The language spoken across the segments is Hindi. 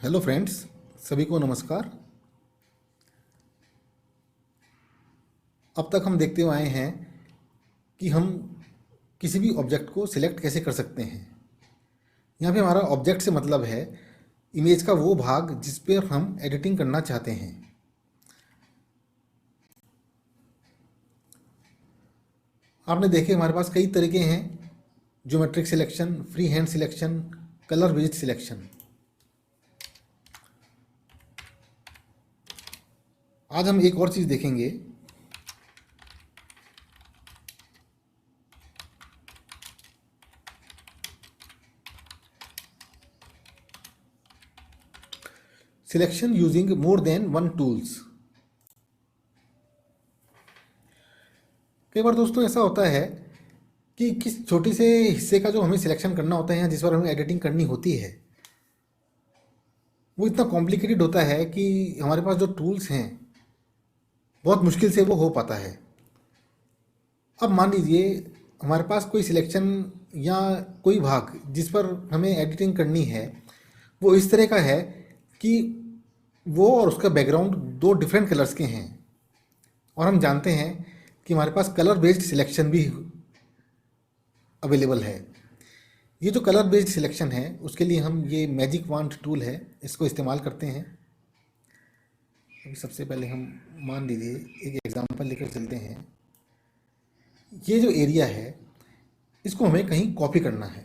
हेलो फ्रेंड्स, सभी को नमस्कार। अब तक हम देखते हुए आए हैं कि हम किसी भी ऑब्जेक्ट को सिलेक्ट कैसे कर सकते हैं। यहाँ पे हमारा ऑब्जेक्ट से मतलब है इमेज का वो भाग जिस पर हम एडिटिंग करना चाहते हैं। आपने देखे हमारे पास कई तरीके हैं: geometric selection, free hand selection, colour based selection. आज हम एक और चीज़ देखेंगे। Selection using more than one tools. कई बार दोस्तों ऐसा होता है कि किस छोटे से हिस्से का जो हमें सिलेक्शन करना होता है या जिस पर हमें एडिटिंग करनी होती है वो इतना कॉम्प्लिकेटेड होता है कि हमारे पास जो टूल्स हैं बहुत मुश्किल से वो हो पाता है। अब मान लीजिए हमारे पास कोई सिलेक्शन या कोई भाग जिस पर हमें एडिटिंग करनी है वो इस तरह का है कि वो और उसका बैकग्राउंड दो डिफरेंट कलर्स के हैं, और हम जानते हैं कि हमारे पास कलर बेस्ड सिलेक्शन भी अवेलेबल है। ये जो कलर बेस्ड सिलेक्शन है उसके लिए हम ये मैजिक वांड टूल है इसको इस्तेमाल करते हैं। अभी सबसे पहले हम मान लीजिए एक एग्जांपल लेकर चलते हैं। ये जो एरिया है इसको हमें कहीं कॉपी करना है।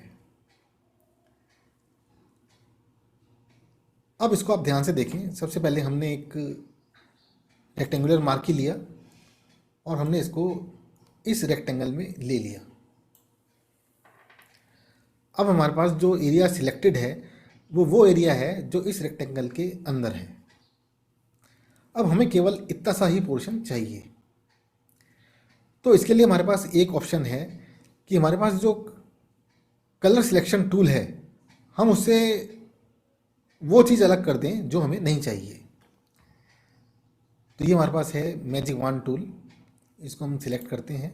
अब इसको आप ध्यान से देखें। सबसे पहले हमने एक रेक्टेंगुलर मार्की लिया और हमने इसको इस रेक्टेंगल में ले लिया। अब हमारे पास जो एरिया सिलेक्टेड है वो एरिया है जो इस रेक्टेंगल के अंदर है। अब हमें केवल इतना सा ही पोर्शन चाहिए। तो इसके लिए हमारे पास एक ऑप्शन है कि हमारे पास जो कलर सिलेक्शन टूल है हम उससे वो चीज़ अलग कर दें जो हमें नहीं चाहिए। तो ये हमारे पास है मैजिक वांड टूल, इसको हम सिलेक्ट करते हैं।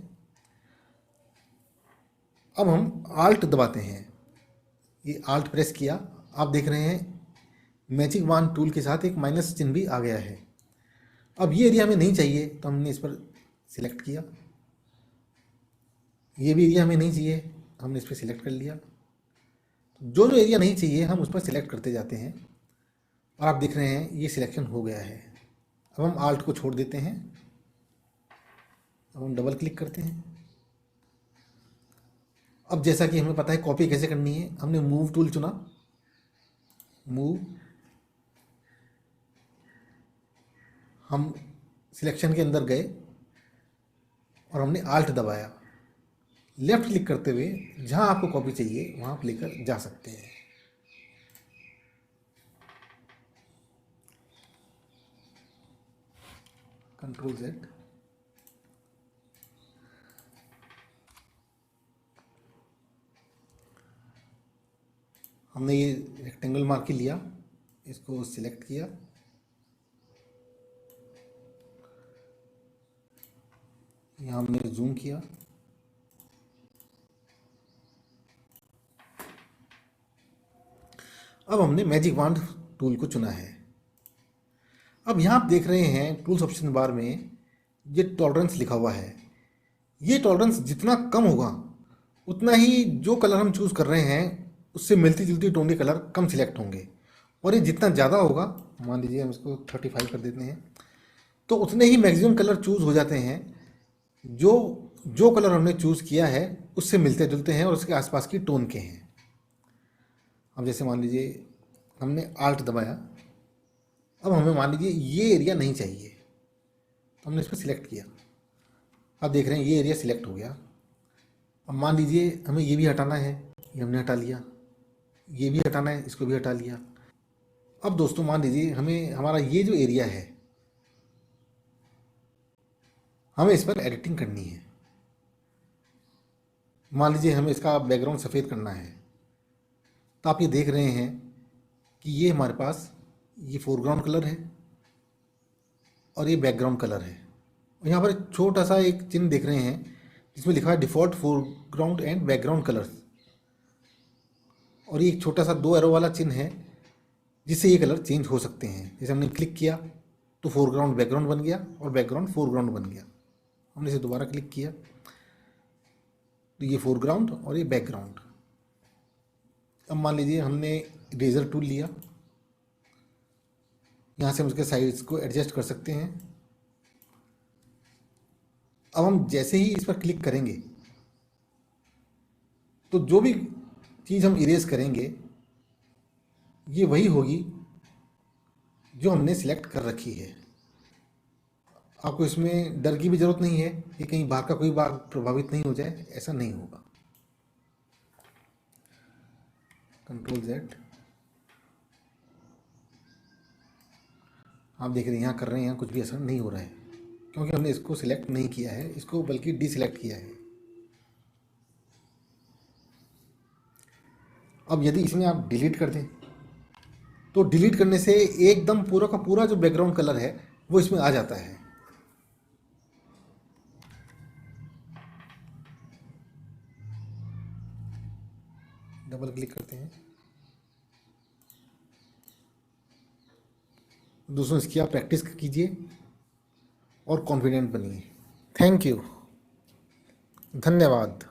अब हम आल्ट दबाते हैं। ये आल्ट प्रेस किया, आप देख रहे हैं मैजिक वांड टूल के साथ एक माइनस चिन्ह भी आ गया है। अब ये एरिया हमें नहीं चाहिए तो हमने इस पर सिलेक्ट किया। ये भी एरिया हमें नहीं चाहिए, हमने इस पर सिलेक्ट कर लिया। जो जो एरिया नहीं चाहिए हम उस पर सिलेक्ट करते जाते हैं और आप देख रहे हैं ये सिलेक्शन हो गया है। अब हम आल्ट को छोड़ देते हैं। अब हम डबल क्लिक करते हैं। अब जैसा कि हमें पता है कॉपी कैसे करनी है, हमने मूव टूल चुना। मूव, हम सिलेक्शन के अंदर गए और हमने आल्ट दबाया। लेफ्ट क्लिक करते हुए जहां आपको कॉपी चाहिए वहां आप लेकर जा सकते हैं। Control Z। हमने ये रेक्टेंगल मार्की लिया, इसको सिलेक्ट किया, यहाँ हमने जूम किया। अब हमने मैजिक वांड टूल को चुना है। अब यहाँ आप देख रहे हैं टूल्स ऑप्शन बार में ये टॉलरेंस लिखा हुआ है। ये टॉलरेंस जितना कम होगा उतना ही जो कलर हम चूज़ कर रहे हैं उससे मिलती जुलती टोन के कलर कम सिलेक्ट होंगे, और ये जितना ज़्यादा होगा, मान लीजिए हम इसको 35 कर देते हैं, तो उतने ही मैक्सिमम कलर चूज़ हो जाते हैं जो जो कलर हमने चूज़ किया है उससे मिलते जुलते हैं और उसके आसपास की टोन के हैं। अब जैसे मान लीजिए हमने आल्ट दबाया, अब हमें मान लीजिए ये एरिया नहीं चाहिए तो हमने इस पर सिलेक्ट किया। अब देख रहे हैं ये एरिया सिलेक्ट हो गया। अब मान लीजिए हमें ये भी हटाना है, ये हमने हटा लिया। ये भी हटाना है, इसको भी हटा लिया। अब दोस्तों मान लीजिए हमें हमारा ये जो एरिया है हमें इस पर एडिटिंग करनी है। मान लीजिए हमें इसका बैकग्राउंड सफ़ेद करना है, तो आप ये देख रहे हैं कि ये हमारे पास ये फोरग्राउंड कलर है और ये बैकग्राउंड कलर है। और यहाँ पर छोटा सा एक चिन्ह देख रहे हैं जिसमें लिखा है default foreground and background colours, और ये एक छोटा सा दो एरो वाला चिन्ह है जिससे ये कलर चेंज हो सकते हैं। जैसे हमने क्लिक किया तो फोरग्राउंड बैकग्राउंड बन गया और बैकग्राउंड फोरग्राउंड बन गया। हमने इसे दोबारा क्लिक किया तो ये फोरग्राउंड और ये बैकग्राउंड। अब मान लीजिए हमने इरेजर टूल लिया, यहाँ से हम उसके साइज को एडजस्ट कर सकते हैं। अब हम जैसे ही इस पर क्लिक करेंगे तो जो भी चीज़ हम इरेज करेंगे ये वही होगी जो हमने सिलेक्ट कर रखी है। आपको इसमें डर की भी ज़रूरत नहीं है कि कहीं बाहर का कोई भाग प्रभावित नहीं हो जाए, ऐसा नहीं होगा। कंट्रोल Z, आप देख रहे हैं यहाँ कर रहे हैं, यहाँ कुछ भी असर नहीं हो रहा है क्योंकि हमने इसको सिलेक्ट नहीं किया है, इसको बल्कि डीसिलेक्ट किया है। अब यदि इसमें आप डिलीट कर दें तो डिलीट करने से एकदम पूरा का पूरा जो बैकग्राउंड कलर है वो इसमें आ जाता है। डबल क्लिक करते हैं। दोस्तों इसकी आप प्रैक्टिस कीजिए और कॉन्फिडेंट बनिए। थैंक यू, धन्यवाद।